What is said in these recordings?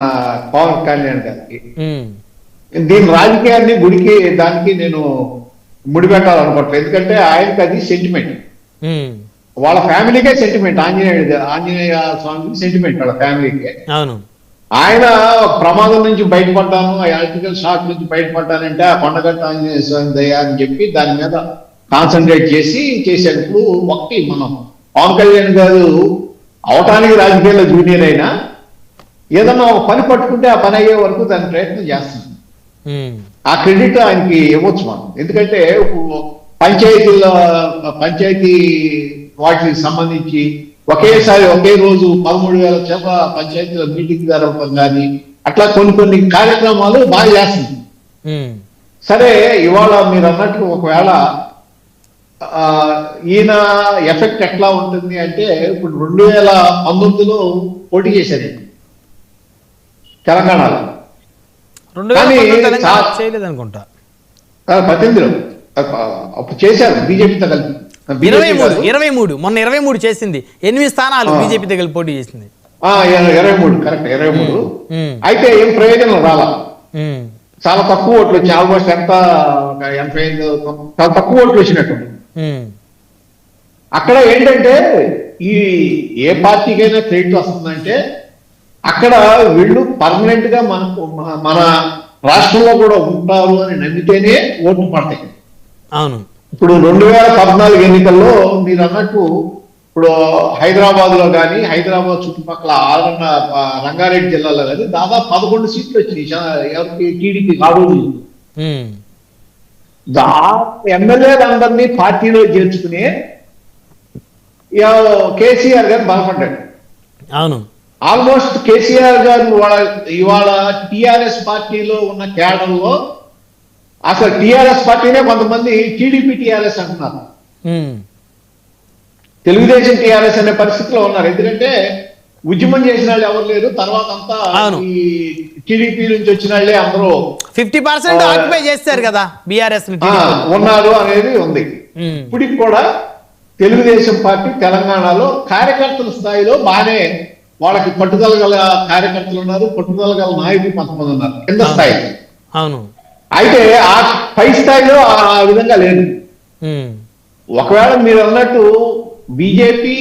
పవన్ కళ్యాణ్ గారికి. ఉమ్, దీని రాజకీయాన్ని గుడికి దానికి నేను ముడిపెట్టాలనుకోవట్లేదు. ఎందుకంటే ఆయనకి అది సెంటిమెంట్, ఉమ్, వాళ్ళ ఫ్యామిలీకే సెంటిమెంట్. ఆంజనేయ స్వామికి సెంటిమెంట్ వాళ్ళ ఫ్యామిలీకే. అవును. ఆయన ప్రమాదం నుంచి బయటపడ్డాను, ఆ ఎలక్ట్రికల్ షాక్ నుంచి బయటపడ్డానంటే ఆ కొండగట్ట ఆంజనేయ స్వామి దయ అని చెప్పి దాని మీద కాన్సన్ట్రేట్ చేశాడు. ఇప్పుడు ఒకటి మనం పవన్ కళ్యాణ్ గారు అవటానికి రాజకీయాల్లో జూనియర్ అయినా ఏదన్నా ఒక పని పట్టుకుంటే ఆ పని అయ్యే వరకు దాని ప్రయత్నం చేస్తున్నాం. ఉమ్, ఆ క్రెడిట్ ఆయనకి ఇవ్వచ్చు మనం. ఎందుకంటే పంచాయతీ వాటికి సంబంధించి ఒకేసారి ఒకే రోజు 13,000 చేప పంచాయతీల మీటింగ్ జరగడం కానీ అట్లా కొన్ని కార్యక్రమాలు బాగా చేస్తుంది. ఉమ్, సరే, ఇవాళ మీరు అన్నట్టు ఒకవేళ ఈయన ఎఫెక్ట్ ఎట్లా ఉంటుంది అంటే, ఇప్పుడు 2019లో పోటీ చేశారు తెలంగాణలో. 2019 తెలంగాణ చేయలేదు అనుకుంటా. 18లో అప్పుడు చేశారు బీజేపీతో కలిపి. 23 మొన్న 23 చేసింది. 8 స్థానాలు బీజేపీతో కలిపి పోటీ చేసింది. 23 కరెక్ట్, 23. ఉమ్, అయితే ఏం ప్రయోజనం రాలా, ఉమ్, చాలా తక్కువ ఓట్లు వచ్చాయి. ఆల్మోస్ట్ ఎంత 85 చాలా తక్కువ ఓట్లు వచ్చినట్టు. ఉమ్, అక్కడ ఏంటంటే ఈ ఏ పార్టీకైనా క్రెడిట్ వస్తుందంటే అక్కడ వీళ్ళు పర్మనెంట్ గా మన రాష్ట్రంలో కూడా ఉంటారు అని నమ్మితేనే ఓట్లు పడతాయి. అవును. ఇప్పుడు 2014 ఎన్నికల్లో మీరు అన్నట్టు ఇప్పుడు హైదరాబాద్ లో కానీ హైదరాబాద్ చుట్టుపక్కల రంగారెడ్డి జిల్లాలో కానీ దాదాపు 11 సీట్లు వచ్చినాయి ఎవరికి, టీడీపీ. ఆ రోజు ఎమ్మెల్యేలందరినీ పార్టీలో చేర్చుకుని కేసీఆర్ గారు బలపడ్డాడు. అవును. ఆల్మోస్ట్ కేసీఆర్ గారు ఇవాళ టిఆర్ఎస్ పార్టీలో ఉన్న కేడర్లో అసలు టిఆర్ఎస్ పార్టీనే కొంతమంది టీడీపీ టిఆర్ఎస్ అంటున్నారు, ఉమ్, తెలుగుదేశం టిఆర్ఎస్ అనే పరిస్థితిలో ఉన్నారు. ఎందుకంటే ఉద్యమం చేసిన వాళ్ళు ఎవరు లేరు, తర్వాత అంతా ఈ టీడీపీ నుంచి వచ్చిన వాళ్ళే అందరూ 50% ఆక్యుపై చేస్తారు కదా బీఆర్ఎస్ ఉన్నారు అనేది ఉంది. ఇప్పటికి కూడా తెలుగుదేశం పార్టీ తెలంగాణలో కార్యకర్తల స్థాయిలో బాగానే వాళ్ళకి పట్టుదల గల కార్యకర్తలు ఉన్నారు, పట్టుదల గల నాయకులు కొంతమంది ఉన్నారు కింద స్థాయి. అవును. అయితే ఆ పై స్థాయిలో ఆ విధంగా లేదు. ఒకవేళ మీరు అన్నట్టు బీజేపీ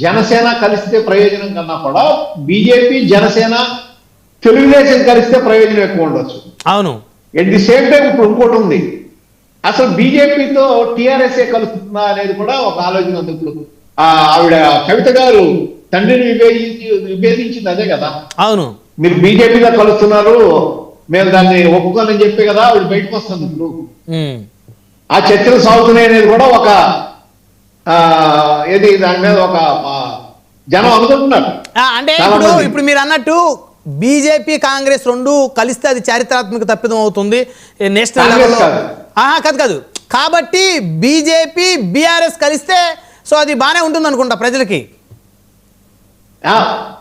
జనసేన కలిస్తే ప్రయోజనం కన్నా కూడా బీజేపీ జనసేన తెలుగుదేశం కలిస్తే ప్రయోజనం ఎక్కువ ఉండొచ్చు. అవును. ఎట్ ది సేమ్ టైం ఇప్పుడు ఇంకోటి ఉంది, అసలు బీజేపీతో టీఆర్ఎస్ఏ కలుస్తుందా అనేది కూడా ఒక ఆలోచన ఉంది. ఇప్పుడు ఆవిడ కవిత గారు తండ్రిని విభేదించింది అదే కదా. అవును. మీరు బీజేపీలో కలుస్తున్నారు, మేము దాన్ని ఒప్పుకోనని చెప్పే కదా ఆవిడ బయటకు వస్తుంది. ఇప్పుడు ఆ చర్చలు సాగుతున్నాయి అనేది కూడా ఒక ఏది దాని మీద ఒక జనం అనుకుంటున్నారు. అంటే ఇప్పుడు మీరు అన్నట్టు బీజేపీ కాంగ్రెస్ రెండు కలిస్తే అది చారిత్రాత్మక తప్పిదం అవుతుంది నేషనల్ లెవెల్లో. కాదు కాబట్టి బీజేపీ బీఆర్ఎస్ కలిస్తే సో అది బాగానే ఉంటుంది అనుకుంటా ప్రజలకి.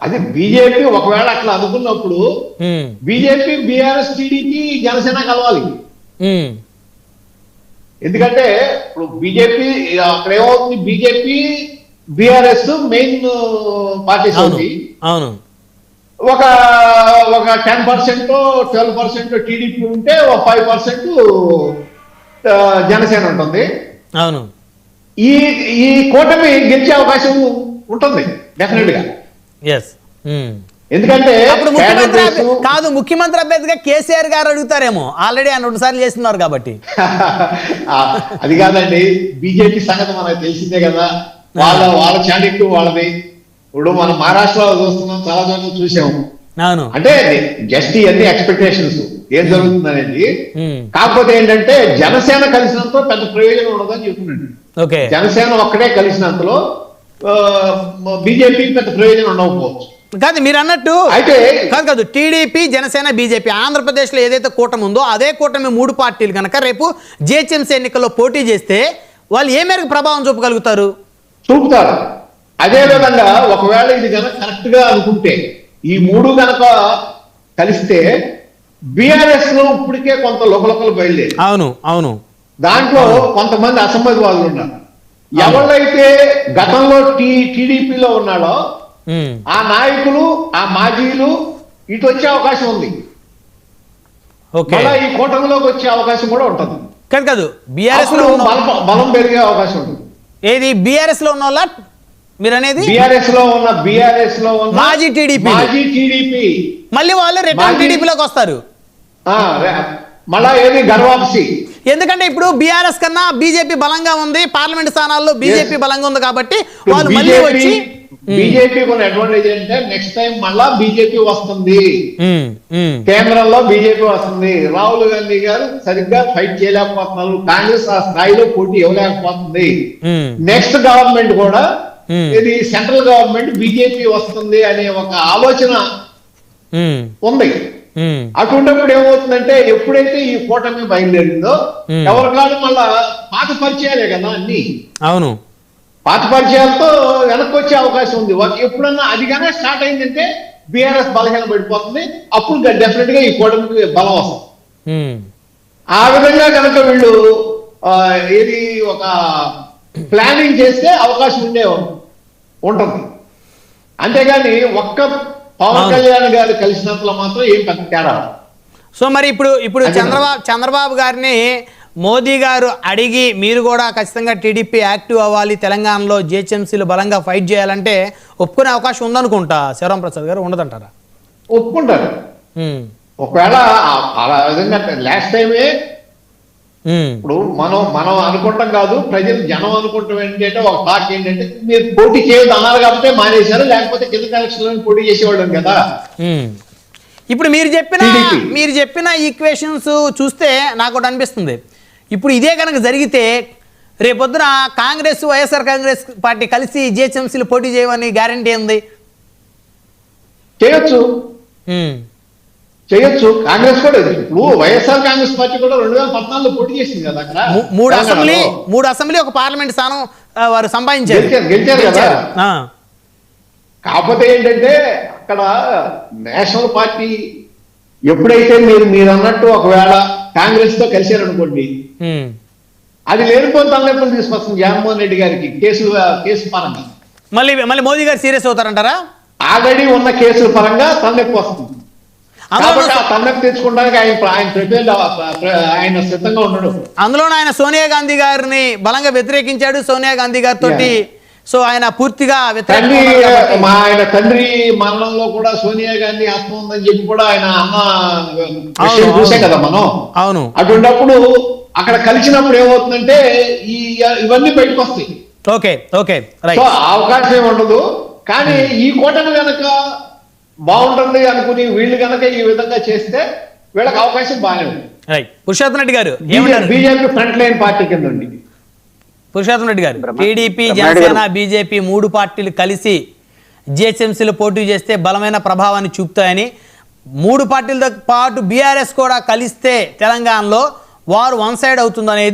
అది బీజేపీ ఒకవేళ అట్లా అనుకున్నప్పుడు బీజేపీ బీఆర్ఎస్ టీడీపీ జనసేన కలవాలి. ఎందుకంటే ఇప్పుడు బీజేపీ అక్కడ ఏమవుతుంది, బీజేపీ బీఆర్ఎస్ మెయిన్ పార్టీస్ అవుతుంది. అవును. ఒక 10% 12% టీడీపీ ఉంటే ఒక 5% జనసేన ఉంటుంది. అవును. ఈ కూటమి గెలిచే అవకాశం ఉంటుంది డెఫినెట్ గా. ఎందుకంటే ముఖ్యమంత్రి అభ్యర్థిగా కేసీఆర్ గారు అడుగుతారేమో, ఆల్రెడీ ఆయన 2 సార్లు చేస్తున్నారు కాబట్టి. అది కాదండి, బీజేపీ సంగతి మనకు తెలిసిందే కదా. వాళ్ళ చాణక్యం వాళ్ళది. ఇప్పుడు మనం మహారాష్ట్రలో చూస్తున్నాం, చాలా చోట్ల చూసాము. అంటే జస్ట్ ఇవన్నీ ఎక్స్పెక్టేషన్స్ ఏం జరుగుతుంది అనేది. కాకపోతే ఏంటంటే జనసేన కలిసినంత పెద్ద ప్రయోజనం ఉండదని చెప్తున్నాడు. జనసేన ఒక్కడే కలిసినంతలో బీజేపీ పెద్ద ప్రయోజనం ఉండకపోవచ్చు. కాదు మీరు అన్నట్టు కాదు టీడీపీ జనసేన బీజేపీ ఆంధ్రప్రదేశ్ లో ఏదైతే కూటమి ఉందో అదే కూటమి 3 పార్టీలు కనుక రేపు జిహెచ్ఎంసీ ఎన్నికల్లో పోటీ చేస్తే వాళ్ళు ఏ మేరకు ప్రభావం చూపుతారు. అదే విధంగా ఒకవేళ ఇది కనుక కరెక్ట్ గా అనుకుంటే ఈ 3 కనుక కలిస్తే బీఆర్ఎస్ లో ఇప్పటికే కొంత లోకలు బయలుదేరి. అవును. అవును. దాంట్లో కొంతమంది అసమ్మతివాదులు ఉన్నారు. ఎవరైతే గతంలో టీడీపీలో ఉన్నాడో ఆ నాయకులు, ఆ మాజీలు ఇటు వచ్చే అవకాశం ఉంది. ఓకే, మళ్ళా ఈ కూటమిలోకి వచ్చే అవకాశం కూడా ఉంటుంది. కాదు బీఆర్ఎస్ లో బలం పెరిగే అవకాశం ఉంటుంది. ఏది బీఆర్ఎస్ లో ఉన్న వాళ్ళ మీరు అనేది? బీఆర్ఎస్ లో ఉన్న మాజీ టీడీపీ మళ్ళీ వాళ్ళు రిటర్న్ టీడీపీలోకి వస్తారు. మళ్ళా ఏది గర్వాప్సి, ఎందుకంటే ఇప్పుడు బీఆర్ఎస్ కన్నా బీజేపీ బలంగా ఉంది, పార్లమెంట్ స్థానాల్లో బీజేపీ బలంగా ఉంది కాబట్టి వాళ్ళు మళ్ళీ వచ్చి బీజేపీ కొన్ని అడ్వాంటేజ్ అంటే నెక్స్ట్ టైం మళ్ళా బీజేపీ వస్తుంది, కేంద్రంలో బీజేపీ వస్తుంది. రాహుల్ గాంధీ గారు సరిగ్గా ఫైట్ చేయలేకపోతున్నారు, కాంగ్రెస్ ఆ స్థాయిలో పోటీ ఇవ్వలేకపోతుంది. నెక్స్ట్ గవర్నమెంట్ కూడా ఇది సెంట్రల్ గవర్నమెంట్ బీజేపీ వస్తుంది అనే ఒక ఆలోచన ఉంది. అటువంటిప్పుడు ఏమవుతుందంటే ఎప్పుడైతే ఈ కూటమి బయలుదేరిందో ఎవరికాడు మళ్ళా పాత పరిచయాలే కదా అన్ని. అవును, పాత పరిచయాలతో వెనక్కి వచ్చే అవకాశం ఉంది. ఎప్పుడన్నా అది కానీ స్టార్ట్ అయిందంటే బీఆర్ఎస్ బలహీన పడిపోతుంది. అప్పుడు డెఫినెట్ గా ఈ కూటమికి బలం వస్తుంది. ఆ విధంగా కనుక వీళ్ళు ఏది ఒక ప్లానింగ్ చేస్తే అవకాశం ఉంటుంది. అంతేగాని ఒక్క పవన్ కళ్యాణ్ గారు కలిసినంతలో మాత్రం ఏం పెద్ద తేడా. సో మరి ఇప్పుడు చంద్రబాబు గారిని మోదీ గారు అడిగి మీరు కూడా ఖచ్చితంగా టీడీపీ యాక్టివ్ అవ్వాలి, తెలంగాణలో జిహెచ్ఎంసీలు బలంగా ఫైట్ చేయాలంటే ఒప్పుకునే అవకాశం ఉందనుకుంటా శివరాం ప్రసాద్ గారు, ఉండదంటారా? ఒప్పుకుంటారు. ఒకవేళ అలా విధంగా లాస్ట్ టైమే ఇప్పుడు మనం అనుకుంటాం కాదు, ప్రజలు జనం అనుకుంటాం ఏంటంటే ఒక టాక్ ఏంటంటే మీరు పోటీ చేయొద్దు అన్నారు కాబట్టి మానేశారు, లేకపోతే కింద ఎలక్షన్ పోటీ చేసేవాళ్ళం కదా. ఇప్పుడు మీరు చెప్పిన ఈక్వేషన్స్ చూస్తే నాకు ఒకటి అనిపిస్తుంది, ఇప్పుడు ఇదే కనుక జరిగితే రేపొద్దున కాంగ్రెస్ వైఎస్ఆర్ కాంగ్రెస్ పార్టీ కలిసి జిహెచ్ఎంసీలు పోటీ చేయమని గ్యారంటీ ఉంది? చేయొచ్చు. కాంగ్రెస్ కూడా ఇప్పుడు వైఎస్ఆర్ కాంగ్రెస్ పార్టీ కూడా 2014లో పోటీ చేసింది కదా. అక్కడ మూడు అసెంబ్లీ ఒక పార్లమెంట్ స్థానం వారు సంపాదించారు, గెలిచారు కదా. కాకపోతే ఏంటంటే అక్కడ నేషనల్ పార్టీ ఎప్పుడైతే మీరు అన్నట్టు ఒకవేళ కాంగ్రెస్ తో కలిశారనుకోండి, అది లేనిపోయిన తలనొప్పులు తీసుకొస్తుంది జగన్మోహన్ రెడ్డి గారికి కేసు పరంగా. మళ్ళీ మోదీ గారు సీరియస్ అవుతారంటారా? ఆల్రెడీ ఉన్న కేసుల పరంగా తలనొప్పి వస్తుంది. కాబట్టి ఆ తలనొప్పి తెచ్చుకోవడానికి ఆయన సిద్ధంగా ఉన్నాడు. అందులో ఆయన సోనియా గాంధీ గారిని బలంగా వ్యతిరేకించాడు. సోనియా గాంధీ గారితో సో ఆయన పూర్తిగా ఆయన తండ్రి మరణంలో కూడా సోనియా గాంధీ హస్తం ఉందని చెప్పి కూడా ఆయన అన్న చూసే కదా మనం. అవును, అటువంటిప్పుడు అక్కడ కలిసినప్పుడు ఏమవుతుందంటే ఇవన్నీ బయటకు వస్తాయి. ఓకే అవకాశం ఉండదు. కానీ ఈ కూటమి కనుక బాగుంటుంది అనుకుని వీళ్ళు కనుక ఈ విధంగా చేస్తే వీళ్ళకి అవకాశం బాగానే ఉంది. పురుషోత్తం రెడ్డి గారు బీజేపీ ఫ్రంట్ లైన్ పార్టీ కింద ఉంది. పురుషోత్తం రెడ్డి గారు, టీడీపీ, జనసేన, బీజేపీ 3 పార్టీలు కలిసి జిహెచ్ఎంసీలో పోటీ చేస్తే బలమైన ప్రభావాన్ని చూపుతాయని, 3 పార్టీలతో పాటు బీఆర్ఎస్ కూడా కలిస్తే తెలంగాణలో వారు వన్ సైడ్ అవుతుందనేది